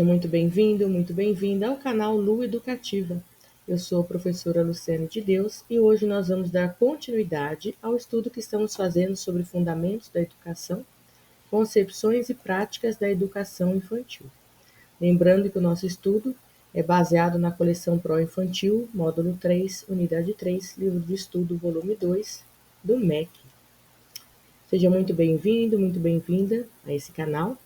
Muito bem-vindo, muito bem-vinda ao canal Lu Educativa. Eu sou a professora Luciane de Deus e hoje nós vamos dar continuidade ao estudo que estamos fazendo sobre fundamentos da educação, concepções e práticas da educação infantil. Lembrando que o nosso estudo é baseado na coleção Pro Infantil, módulo 3, unidade 3, livro de estudo, volume 2, do MEC. Seja muito bem-vindo, muito bem-vinda a esse canal.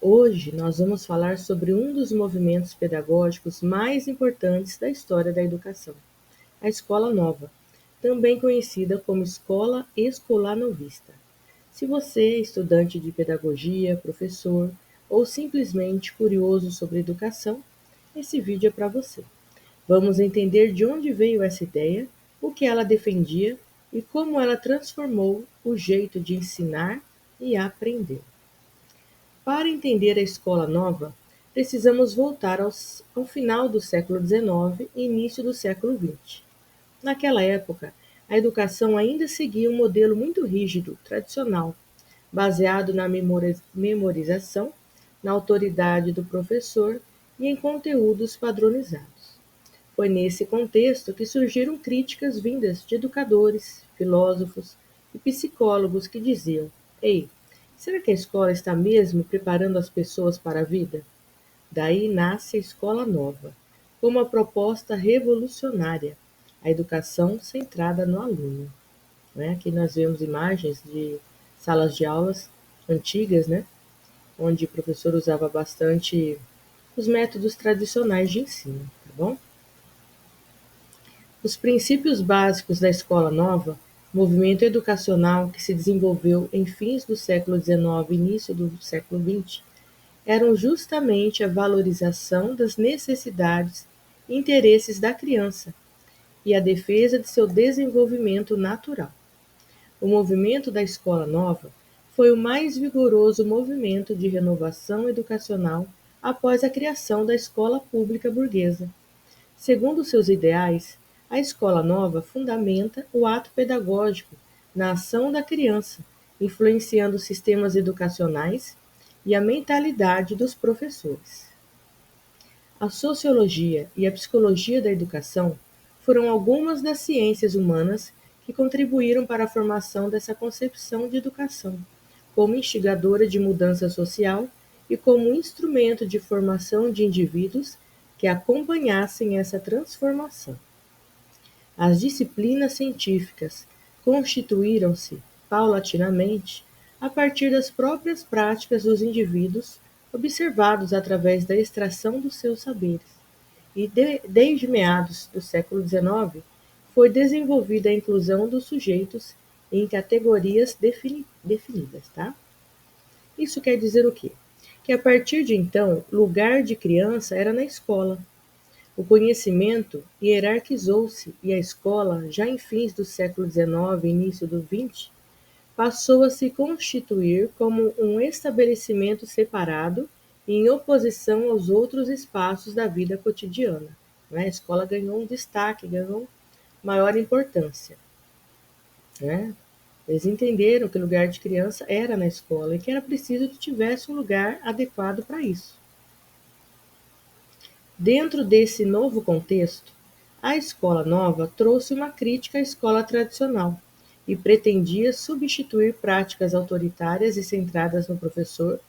Hoje nós vamos falar sobre um dos movimentos pedagógicos mais importantes da história da educação, a Escola Nova, também conhecida como Escola Escolanovista. Se você é estudante de pedagogia, professor ou simplesmente curioso sobre educação, esse vídeo é para você. Vamos entender de onde veio essa ideia, o que ela defendia e como ela transformou o jeito de ensinar e aprender. Para entender a Escola Nova, precisamos voltar ao final do século XIX e início do século XX. Naquela época, a educação ainda seguia um modelo muito rígido, tradicional, baseado na memorização, na autoridade do professor e em conteúdos padronizados. Foi nesse contexto que surgiram críticas vindas de educadores, filósofos e psicólogos que diziam: Ei, será que a escola está mesmo preparando as pessoas para a vida? Daí nasce a Escola Nova, como uma proposta revolucionária, a educação centrada no aluno. Né? Aqui nós vemos imagens de salas de aulas antigas, né? Onde o professor usava bastante os métodos tradicionais de ensino, tá bom? Os princípios básicos da Escola Nova, movimento educacional que se desenvolveu em fins do século XIX e início do século XX, eram justamente a valorização das necessidades e interesses da criança e a defesa de seu desenvolvimento natural. O movimento da Escola Nova foi o mais vigoroso movimento de renovação educacional após a criação da escola pública burguesa. Segundo seus ideais, a Escola Nova fundamenta o ato pedagógico na ação da criança, influenciando os sistemas educacionais e a mentalidade dos professores. A sociologia e a psicologia da educação foram algumas das ciências humanas que contribuíram para a formação dessa concepção de educação, como instigadora de mudança social e como instrumento de formação de indivíduos que acompanhassem essa transformação. As disciplinas científicas constituíram-se, paulatinamente, a partir das próprias práticas dos indivíduos observados através da extração dos seus saberes, e desde meados do século XIX foi desenvolvida a inclusão dos sujeitos em categorias definidas. Tá? Isso quer dizer o quê? Que a partir de então, lugar de criança era na escola. O conhecimento hierarquizou-se e a escola, já em fins do século XIX e início do XX, passou a se constituir como um estabelecimento separado e em oposição aos outros espaços da vida cotidiana. Né? A escola ganhou um destaque, ganhou maior importância. Né? Eles entenderam que o lugar de criança era na escola e que era preciso que tivesse um lugar adequado para isso. Dentro desse novo contexto, a Escola Nova trouxe uma crítica à escola tradicional e pretendia substituir práticas autoritárias e centradas no professor,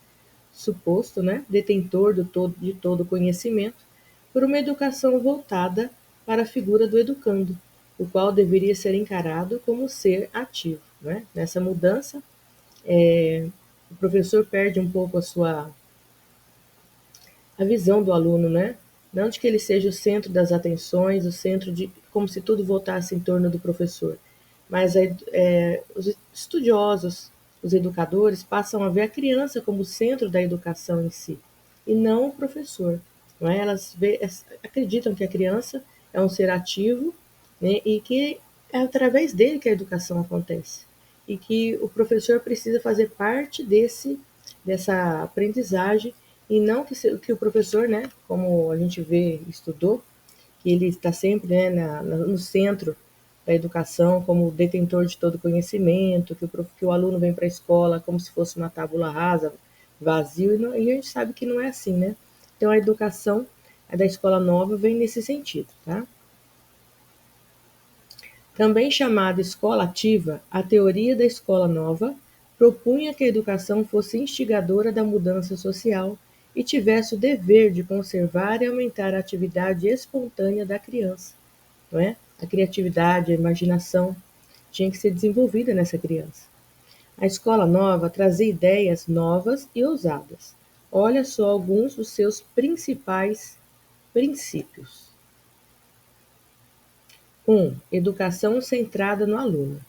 suposto, né, detentor de todo conhecimento, por uma educação voltada para a figura do educando, o qual deveria ser encarado como ser ativo. Né? Nessa mudança, o professor perde um pouco a visão do aluno, né? Não de que ele seja o centro das atenções, o centro de como se tudo voltasse em torno do professor, mas os estudiosos, os educadores passam a ver a criança como o centro da educação em si e não o professor. Não é? Acreditam que a criança é um ser ativo, né? E que é através dele que a educação acontece e que o professor precisa fazer parte dessa aprendizagem e não que o professor, né, como a gente vê, estudou, que ele está sempre, né, no centro da educação, como detentor de todo conhecimento, que o aluno vem para a escola como se fosse uma tábula rasa, vazio, e a gente sabe que não é assim, né? Então, a educação da escola nova vem nesse sentido, tá? Também chamada escola ativa, a teoria da escola nova propunha que a educação fosse instigadora da mudança social e tivesse o dever de conservar e aumentar a atividade espontânea da criança, não é? A criatividade, a imaginação tinha que ser desenvolvida nessa criança. A escola nova trazia ideias novas e ousadas. Olha só alguns dos seus principais princípios. 1. Educação centrada no aluno.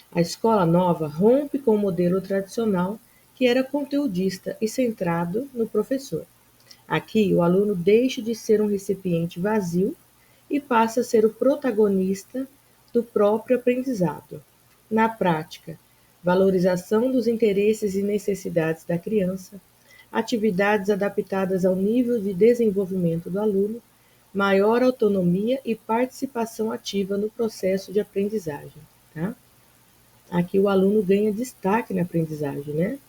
A escola nova rompe com o modelo tradicional, que era conteudista e centrado no professor. Aqui, o aluno deixa de ser um recipiente vazio e passa a ser o protagonista do próprio aprendizado. Na prática, valorização dos interesses e necessidades da criança, atividades adaptadas ao nível de desenvolvimento do aluno, maior autonomia e participação ativa no processo de aprendizagem. Tá? Aqui o aluno ganha destaque na aprendizagem, né?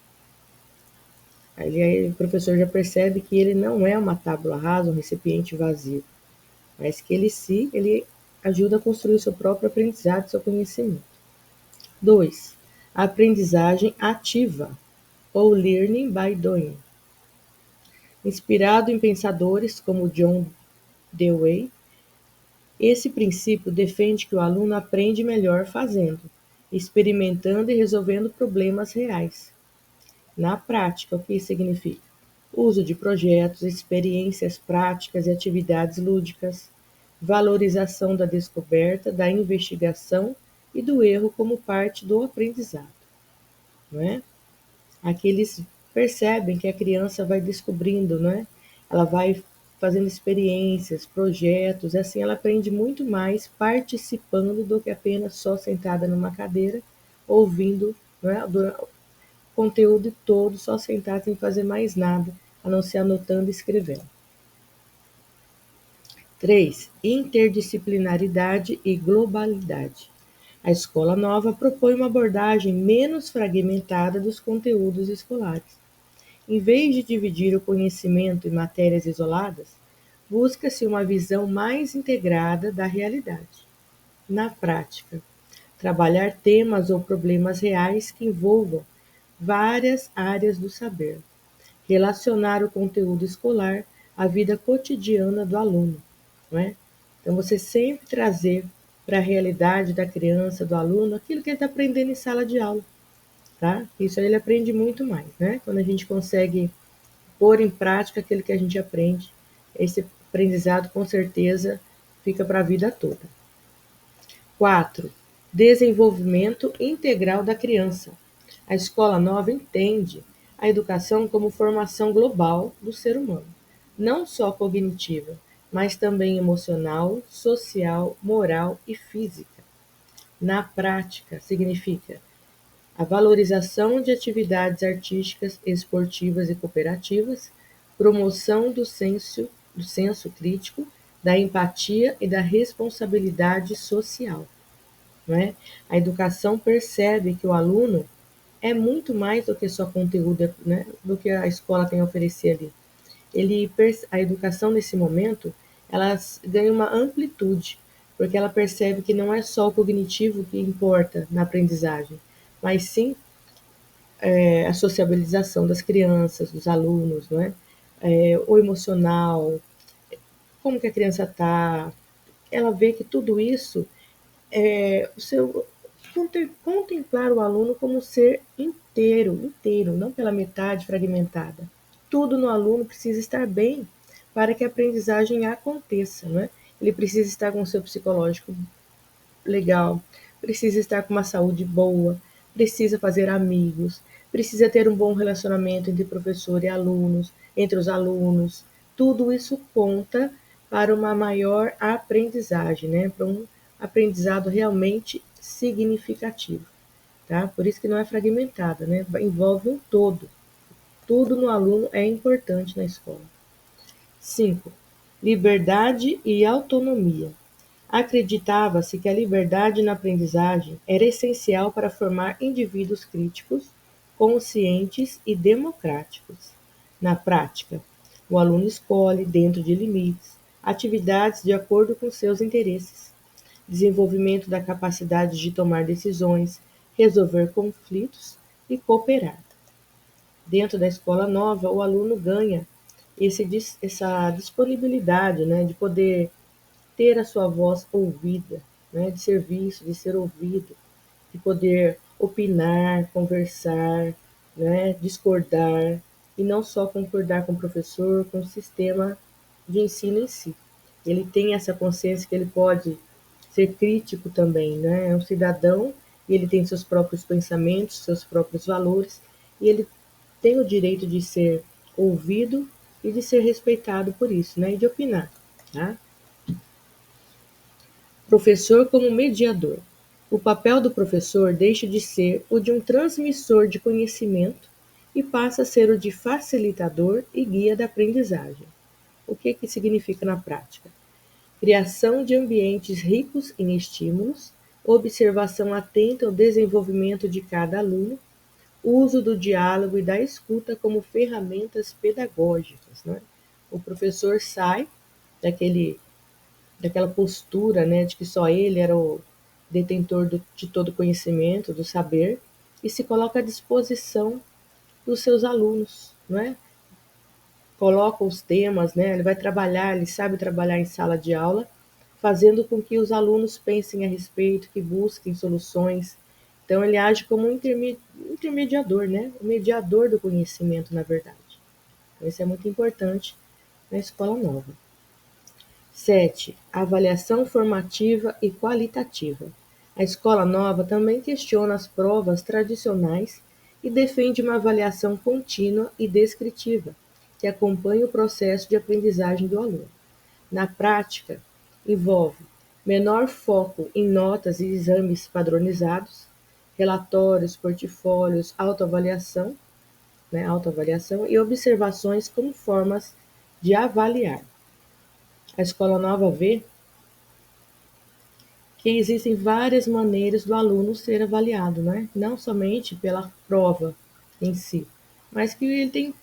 Aí o professor já percebe que ele não é uma tábua rasa, um recipiente vazio, mas que ele ajuda a construir o seu próprio aprendizado, seu conhecimento. 2. A aprendizagem ativa, ou learning by doing. Inspirado em pensadores como John Dewey, esse princípio defende que o aluno aprende melhor fazendo, experimentando e resolvendo problemas reais. Na prática, o que isso significa? Uso de projetos, experiências práticas e atividades lúdicas, valorização da descoberta, da investigação e do erro como parte do aprendizado. Não é? Aqui eles percebem que a criança vai descobrindo, não é? Ela vai fazendo experiências, projetos, e assim ela aprende muito mais participando do que apenas só sentada numa cadeira, ouvindo, não é? O conteúdo todo, só sentada sem fazer mais nada, a não ser anotando e escrevendo. 3. Interdisciplinaridade e globalidade. A escola nova propõe uma abordagem menos fragmentada dos conteúdos escolares. Em vez de dividir o conhecimento em matérias isoladas, busca-se uma visão mais integrada da realidade. Na prática, trabalhar temas ou problemas reais que envolvam várias áreas do saber. Relacionar o conteúdo escolar à vida cotidiana do aluno, não é? Então, você sempre trazer para a realidade da criança, do aluno, aquilo que ele está aprendendo em sala de aula, tá? Isso aí ele aprende muito mais, né? Quando a gente consegue pôr em prática aquilo que a gente aprende, esse aprendizado com certeza fica para a vida toda. 4. Desenvolvimento integral da criança. A escola nova entende a educação como formação global do ser humano, não só cognitiva, mas também emocional, social, moral e física. Na prática, significa a valorização de atividades artísticas, esportivas e cooperativas, promoção do senso crítico, da empatia e da responsabilidade social. Não é? A educação percebe que o aluno é muito mais do que só conteúdo, né, do que a escola tem a oferecer ali. A educação nesse momento, ela ganha uma amplitude, porque ela percebe que não é só o cognitivo que importa na aprendizagem, mas sim a sociabilização das crianças, dos alunos, não é? O emocional, como que a criança está, ela vê que tudo isso o seu contemplar o aluno como um ser inteiro, não pela metade fragmentada. Tudo no aluno precisa estar bem para que a aprendizagem aconteça, né? Ele precisa estar com o seu psicológico legal, precisa estar com uma saúde boa, precisa fazer amigos, precisa ter um bom relacionamento entre professor e alunos, entre os alunos. Tudo isso conta para uma maior aprendizagem, né? Para um aprendizado realmente significativo, tá? Por isso que não é fragmentada, né? Envolve um todo. Tudo no aluno é importante na escola. 5. Liberdade e autonomia. Acreditava-se que a liberdade na aprendizagem era essencial para formar indivíduos críticos, conscientes e democráticos. Na prática, O aluno escolhe, dentro de limites, atividades de acordo com seus interesses. Desenvolvimento da capacidade de tomar decisões, resolver conflitos e cooperar. Dentro da escola nova, o aluno ganha essa disponibilidade, né, de poder ter a sua voz ouvida, né, de ser visto, de ser ouvido, de poder opinar, conversar, né, discordar, e não só concordar com o professor, com o sistema de ensino em si. Ele tem essa consciência que ele pode ser crítico também, né? É um cidadão e ele tem seus próprios pensamentos, seus próprios valores, e ele tem o direito de ser ouvido e de ser respeitado por isso, né? E de opinar, tá? Professor como mediador. O papel do professor deixa de ser o de um transmissor de conhecimento e passa a ser o de facilitador e guia da aprendizagem. O que significa na prática? Criação de ambientes ricos em estímulos, observação atenta ao desenvolvimento de cada aluno, uso do diálogo e da escuta como ferramentas pedagógicas. Né? O professor sai daquele daquela postura, né, de que só ele era o detentor de todo conhecimento, do saber, e se coloca à disposição dos seus alunos, não é? Coloca os temas, né? Ele vai trabalhar, ele sabe trabalhar em sala de aula, fazendo com que os alunos pensem a respeito, que busquem soluções. Então ele age como um intermediador, né? O mediador do conhecimento, na verdade. Então, isso é muito importante na escola nova. 7. Avaliação formativa e qualitativa. A escola nova também questiona as provas tradicionais e defende uma avaliação contínua e descritiva, que acompanhe o processo de aprendizagem do aluno. Na prática, envolve menor foco em notas e exames padronizados, relatórios, portfólios, autoavaliação e observações como formas de avaliar. A escola nova vê que existem várias maneiras do aluno ser avaliado, né? Não somente pela prova em si, mas que ele tem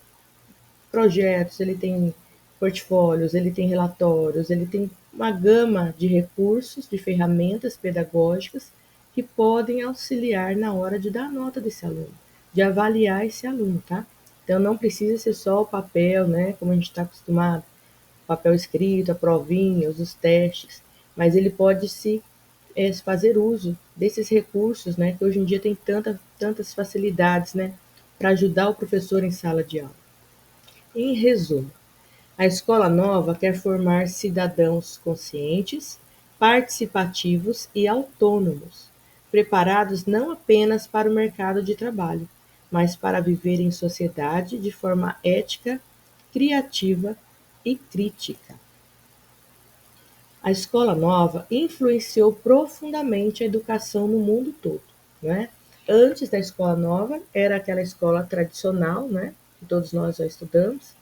projetos, ele tem portfólios, ele tem relatórios, ele tem uma gama de recursos, de ferramentas pedagógicas que podem auxiliar na hora de dar nota desse aluno, de avaliar esse aluno, tá? Então não precisa ser só o papel, né? Como a gente está acostumado, papel escrito, a provinha, os testes, mas ele pode se fazer uso desses recursos, né, que hoje em dia tem tantas facilidades, né, para ajudar o professor em sala de aula. Em resumo, a escola nova quer formar cidadãos conscientes, participativos e autônomos, preparados não apenas para o mercado de trabalho, mas para viver em sociedade de forma ética, criativa e crítica. A escola nova influenciou profundamente a educação no mundo todo, né? Antes da escola nova, era aquela escola tradicional, né? Que todos nós já estudamos,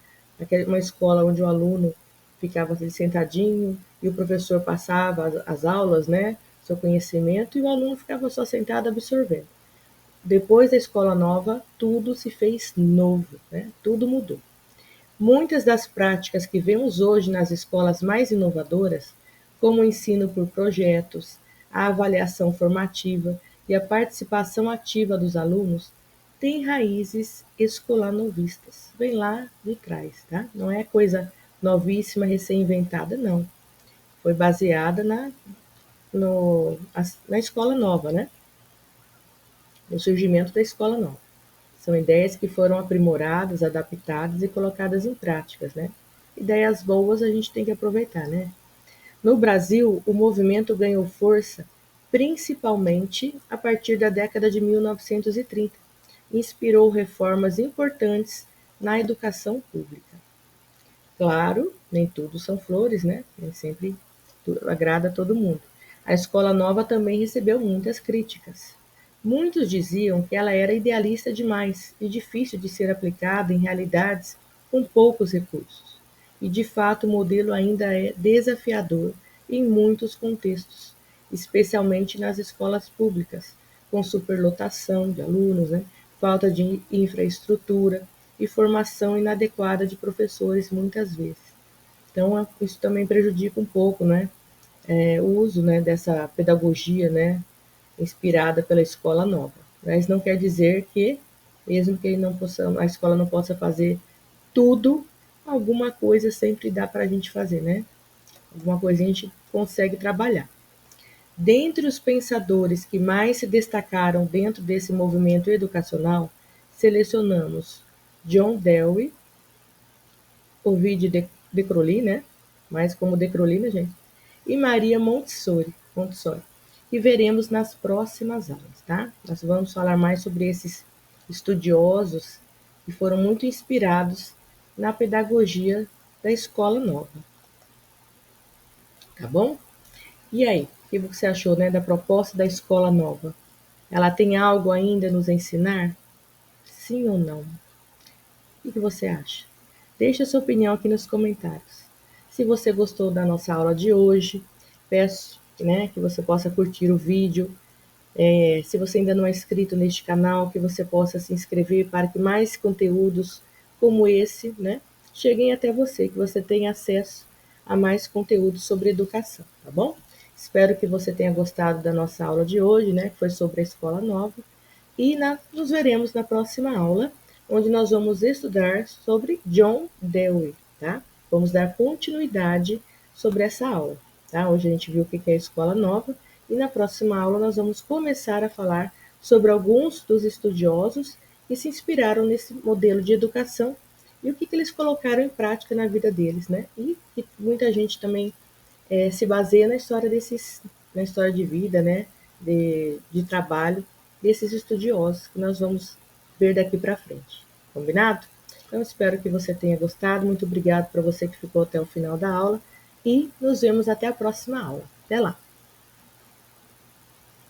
uma escola onde o aluno ficava ali sentadinho e o professor passava as aulas, né? Seu conhecimento e o aluno ficava só sentado absorvendo. Depois da escola nova, tudo se fez novo, né? Tudo mudou. Muitas das práticas que vemos hoje nas escolas mais inovadoras, como o ensino por projetos, a avaliação formativa e a participação ativa dos alunos, têm raízes escolanovistas. Vem lá de trás, tá? Não é coisa novíssima, recém-inventada, não. Foi baseada na escola nova, né? No surgimento da escola nova. São ideias que foram aprimoradas, adaptadas e colocadas em práticas, né? Ideias boas a gente tem que aproveitar, né? No Brasil, o movimento ganhou força principalmente a partir da década de 1930. Inspirou reformas importantes na educação pública. Claro, nem tudo são flores, né? Nem sempre agrada a todo mundo. A escola nova também recebeu muitas críticas. Muitos diziam que ela era idealista demais e difícil de ser aplicada em realidades com poucos recursos. E de fato o modelo ainda é desafiador em muitos contextos, especialmente nas escolas públicas, com superlotação de alunos, né? Falta de infraestrutura e formação inadequada de professores muitas vezes. Então, isso também prejudica um pouco, né, o uso, né, dessa pedagogia, né, inspirada pela escola nova. Mas não quer dizer que, mesmo que a escola não possa fazer tudo, alguma coisa sempre dá para a gente fazer, né? Alguma coisa a gente consegue trabalhar. Dentre os pensadores que mais se destacaram dentro desse movimento educacional, selecionamos John Dewey, Ovidio de Crowley, né? Mais como de Crowley, né, gente? E Maria Montessori. E veremos nas próximas aulas, tá? Nós vamos falar mais sobre esses estudiosos que foram muito inspirados na pedagogia da escola nova, tá bom? E aí, o que você achou, né, da proposta da escola nova? Ela tem algo ainda a nos ensinar? Sim ou não? O que você acha? Deixe a sua opinião aqui nos comentários. Se você gostou da nossa aula de hoje, peço, né, que você possa curtir o vídeo. Se você ainda não é inscrito neste canal, que você possa se inscrever para que mais conteúdos como esse, né, cheguem até você, que você tenha acesso a mais conteúdos sobre educação, tá bom? Espero que você tenha gostado da nossa aula de hoje, né, que foi sobre a escola nova. E nos veremos na próxima aula, onde nós vamos estudar sobre John Dewey, tá? Vamos dar continuidade sobre essa aula, tá? Hoje a gente viu o que é a escola nova e na próxima aula nós vamos começar a falar sobre alguns dos estudiosos que se inspiraram nesse modelo de educação e o que eles colocaram em prática na vida deles, né? E que muita gente também se baseia na história de vida, né, de trabalho desses estudiosos que nós vamos ver daqui para frente. Combinado? Então, espero que você tenha gostado. Muito obrigado para você que ficou até o final da aula e nos vemos até a próxima aula. Até lá!